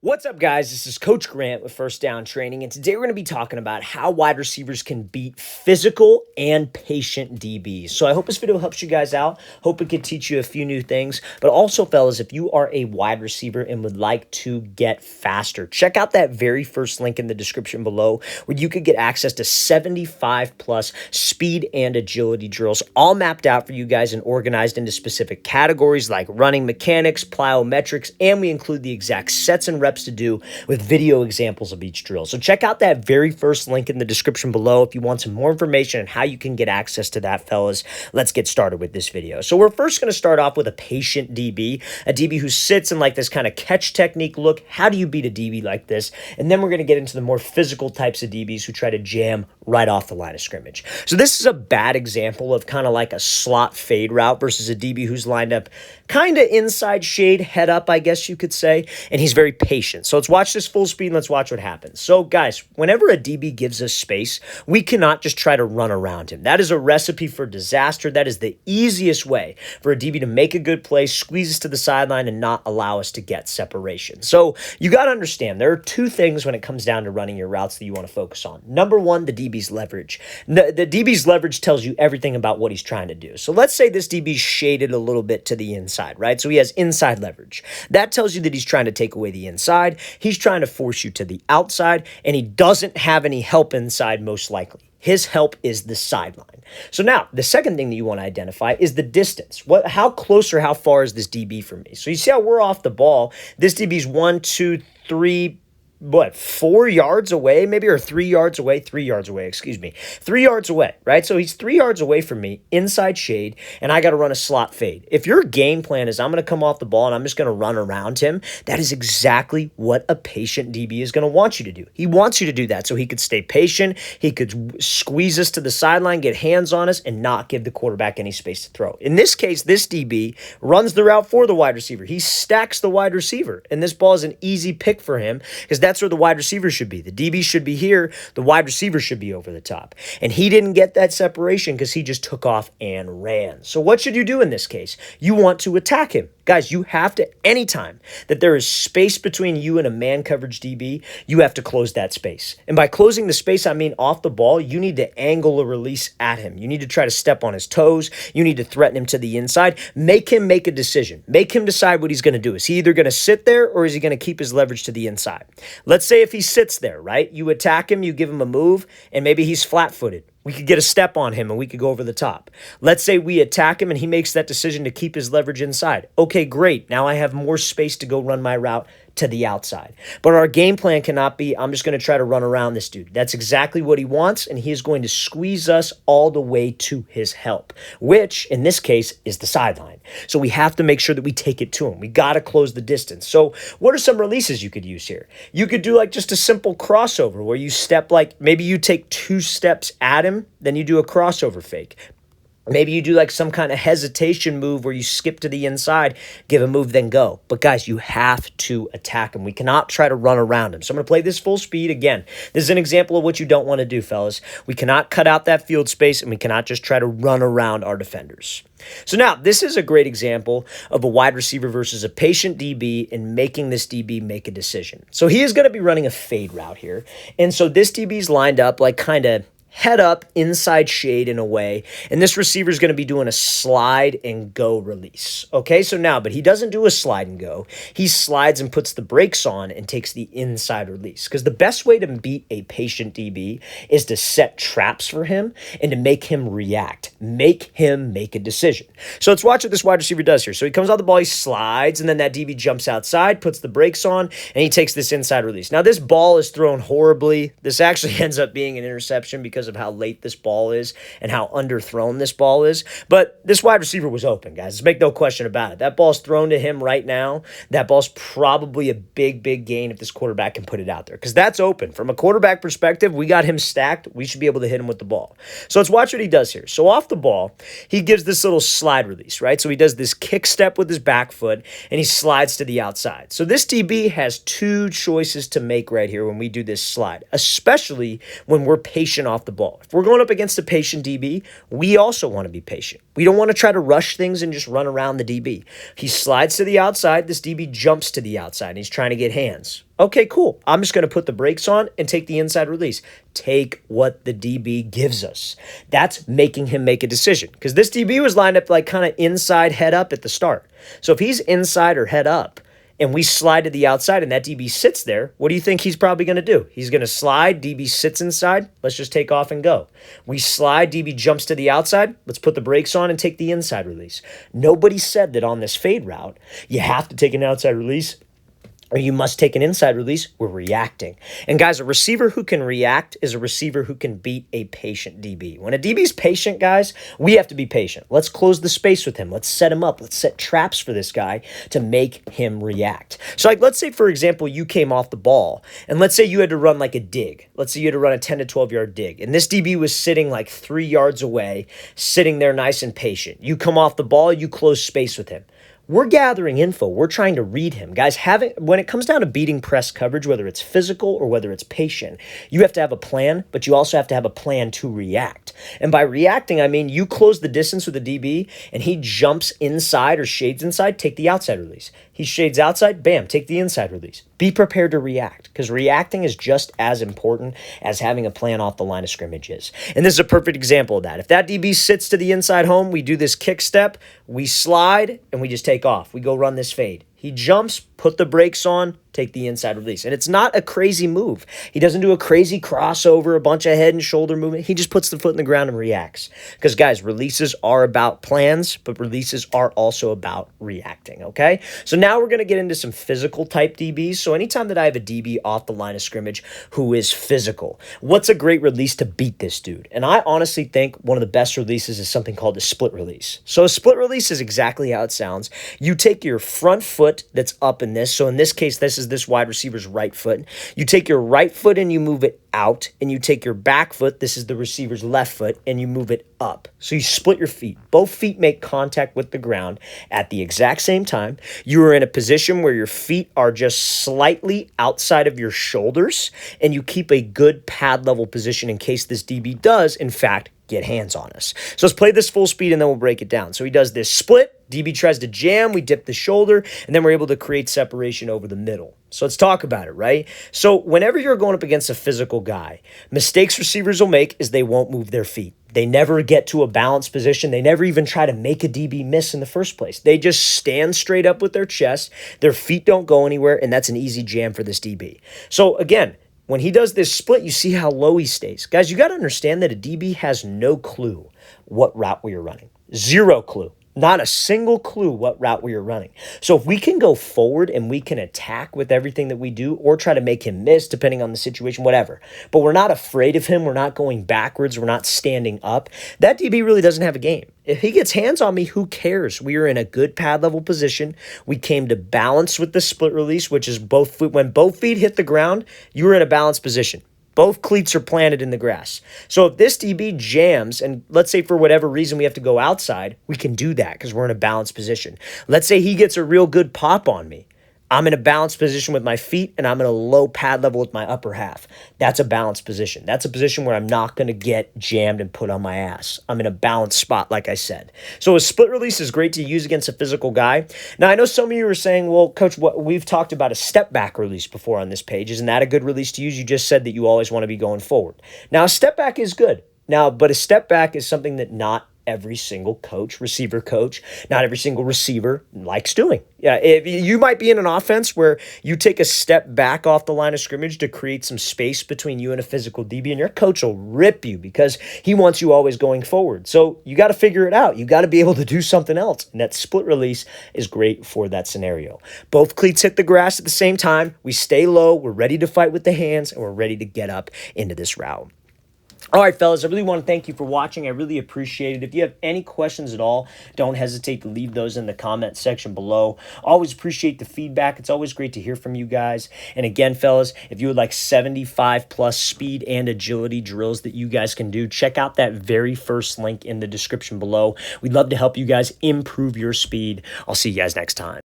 What's up, guys? This is Coach Grant with First Down Training, and today we're going to be talking about how wide receivers can beat physical and patient DBs. So I hope this video helps you guys out. Hope it could teach you a few new things. But also, fellas, if you are a wide receiver and would like to get faster, check out that very first link in the description below where you could get access to 75 plus speed and agility drills, all mapped out for you guys and organized into specific categories like running mechanics, plyometrics, and we include the exact sets and reps to do with video examples of each drill. So check out that very first link in the description below if you want some more information on how you can get access to that, fellas. Let's get started with this video. So we're first going to start off with a patient DB, a DB who sits in like this kind of catch technique look. How do you beat a DB like this? And then we're going to get into the more physical types of DBs who try to jam right off the line of scrimmage. So this is a bad example of kind of like a slot fade route versus a DB who's lined up kind of inside shade, head up, I guess you could say, and he's very patient. So let's watch this full speed and let's watch what happens. So guys, whenever a DB gives us space, we cannot just try to run around him. That is a recipe for disaster. That is the easiest way for a DB to make a good play, squeeze us to the sideline, and not allow us to get separation. So you got to understand, there are two things when it comes down to running your routes that you want to focus on. Number one, the DB's leverage. The DB's leverage tells you everything about what he's trying to do. So let's say this DB's shaded a little bit to the inside, right? So he has inside leverage. That tells you that he's trying to take away the inside. He's trying to force you to the outside, and he doesn't have any help inside, most likely. His help is the sideline. So now, the second thing that you want to identify is the distance. How close or how far is this DB from me? So you see how we're off the ball. This DB's 1, 2, 3, 4 yards away, maybe, or 3 yards away, 3 yards away, excuse me, 3 yards away, right? So he's 3 yards away from me, inside shade, and I got to run a slot fade. If your game plan is I'm going to come off the ball and I'm just going to run around him, that is exactly what a patient DB is going to want you to do. He wants you to do that so he could stay patient, he could squeeze us to the sideline, get hands on us, and not give the quarterback any space to throw. In this case, this DB runs the route for the wide receiver. He stacks the wide receiver, and this ball is an easy pick for him because that's where the wide receiver should be. The DB should be here. The wide receiver should be over the top. And he didn't get that separation because he just took off and ran. So what should you do in this case? You want to attack him. Guys, you have to, anytime that there is space between you and a man coverage DB, you have to close that space. And by closing the space, I mean off the ball, you need to angle a release at him. You need to try to step on his toes. You need to threaten him to the inside. Make him make a decision. Make him decide what he's going to do. Is he either going to sit there or is he going to keep his leverage to the inside? Let's say if he sits there, right? You attack him, you give him a move, and maybe he's flat-footed. We could get a step on him and we could go over the top. Let's say we attack him and he makes that decision to keep his leverage inside. Okay, great. Now I have more space to go run my route to the outside. But our game plan cannot be, I'm just going to try to run around this dude. That's exactly what he wants, and he is going to squeeze us all the way to his help, which in this case is the sideline. So we have to make sure that we take it to him. We got to close the distance. So what are some releases you could use here? You could do like just a simple crossover where you step, like maybe you take 2 steps at him, then you do a crossover fake. Maybe you do like some kind of hesitation move where you skip to the inside, give a move, then go. But guys, you have to attack him. We cannot try to run around him. So I'm going to play this full speed again. This is an example of what you don't want to do, fellas. We cannot cut out that field space, and we cannot just try to run around our defenders. So now, this is a great example of a wide receiver versus a patient DB and making this DB make a decision. So he is going to be running a fade route here. And so this DB's lined up like kind of head up, inside shade in a way, and this receiver is going to be doing a slide and go release. Okay, so now, but he doesn't do a slide and go. He slides and puts the brakes on and takes the inside release, because the best way to beat a patient DB is to set traps for him and to make him react, make him make a decision. So let's watch what this wide receiver does here. So he comes out the ball, he slides, and then that DB jumps outside, puts the brakes on, and he takes this inside release. Now, this ball is thrown horribly. This actually ends up being an interception because of how late this ball is and how underthrown this ball is. But this wide receiver was open, guys. Let's make no question about it. That ball's thrown to him right now. That ball's probably a big, big gain if this quarterback can put it out there, because that's open. From a quarterback perspective, we got him stacked. We should be able to hit him with the ball. So let's watch what he does here. So off the ball, he gives this little slide release, right? So he does this kick step with his back foot, and he slides to the outside. So this DB has 2 choices to make right here when we do this slide, especially when we're patient off the ball. If we're going up against a patient DB, we also want to be patient. We don't want to try to rush things and just run around the DB. He slides to the outside. This DB jumps to the outside, and he's trying to get hands. Okay, cool. I'm just going to put the brakes on and take the inside release. Take what the DB gives us. That's making him make a decision, because this DB was lined up like kind of inside, head up at the start. So if he's inside or head up, and we slide to the outside and that DB sits there, what do you think he's probably going to do? He's going to slide, DB sits inside, let's just take off and go. We slide, DB jumps to the outside, let's put the brakes on and take the inside release. Nobody said that on this fade route, you have to take an outside release or you must take an inside release. We're reacting. And guys, a receiver who can react is a receiver who can beat a patient DB. When a DB is patient, guys, we have to be patient. Let's close the space with him. Let's set him up. Let's set traps for this guy to make him react. So like, let's say, for example, you came off the ball, and let's say you had to run like a dig. Let's say you had to run a 10 to 12 yard dig, and this DB was sitting like 3 yards away, sitting there nice and patient. You come off the ball, you close space with him. We're gathering info. We're trying to read him. Guys, when it comes down to beating press coverage, whether it's physical or whether it's patient, you have to have a plan, but you also have to have a plan to react. And by reacting, I mean you close the distance with the DB and he jumps inside or shades inside, take the outside release. He shades outside, bam, take the inside release. Be prepared to react, because reacting is just as important as having a plan off the line of scrimmage is. And this is a perfect example of that. If that DB sits to the inside home, we do this kick step, we slide, and we just take off. We go run this fade. He jumps, put the brakes on, take the inside release. And it's not a crazy move. He doesn't do a crazy crossover, a bunch of head and shoulder movement. He just puts the foot in the ground and reacts. Because, guys, releases are about plans, but releases are also about reacting, okay? So now we're going to get into some physical type DBs. So anytime that I have a DB off the line of scrimmage who is physical, what's a great release to beat this dude? And I honestly think one of the best releases is something called a split release. So a split release is exactly how it sounds. You take your front foot that's up in this. So in this case, this is this wide receiver's right foot. You take your right foot and you move it out, and you take your back foot, this is the receiver's left foot, and you move it up. So you split your feet. Both feet make contact with the ground at the exact same time. You are in a position where your feet are just slightly outside of your shoulders, and you keep a good pad level position in case this DB does, in fact, get hands on us. So let's play this full speed and then we'll break it down. So he does this split, DB tries to jam, we dip the shoulder, and then we're able to create separation over the middle. So let's talk about it, right? So whenever you're going up against a physical guy, mistakes receivers will make is they won't move their feet. They never get to a balanced position. They never even try to make a DB miss in the first place. They just stand straight up with their chest. Their feet don't go anywhere, and that's an easy jam for this DB. So again, when he does this split, you see how low he stays. Guys, you got to understand that a DB has no clue what route we are running. Zero clue. Not a single clue what route we are running. So if we can go forward and we can attack with everything that we do, or try to make him miss depending on the situation, whatever, but we're not afraid of him, we're not going backwards, we're not standing up, that DB really doesn't have a game. If he gets hands on me, who cares? We are in a good pad level position. We came to balance with the split release, which is both feet. When both feet hit the ground, you are in a balanced position. Both cleats are planted in the grass. So if this DB jams, and let's say for whatever reason we have to go outside, we can do that because we're in a balanced position. Let's say he gets a real good pop on me. I'm in a balanced position with my feet, and I'm in a low pad level with my upper half. That's a balanced position. That's a position where I'm not going to get jammed and put on my ass. I'm in a balanced spot, like I said. So a split release is great to use against a physical guy. Now, I know some of you are saying, well, Coach, we've talked about a step back release before on this page. Isn't that a good release to use? You just said that you always want to be going forward. Now, a step back is good. Now, but a step back is something that not every single coach, receiver coach, not every single receiver likes doing. Yeah, if you might be in an offense where you take a step back off the line of scrimmage to create some space between you and a physical DB, and your coach will rip you because he wants you always going forward. So you got to figure it out. You got to be able to do something else. And that split release is great for that scenario. Both cleats hit the grass at the same time. We stay low. We're ready to fight with the hands, and we're ready to get up into this route. All right, fellas, I really want to thank you for watching. I really appreciate it. If you have any questions at all, don't hesitate to leave those in the comment section below. Always appreciate the feedback. It's always great to hear from you guys. And again, fellas, if you would like 75 plus speed and agility drills that you guys can do, check out that very first link in the description below. We'd love to help you guys improve your speed. I'll see you guys next time.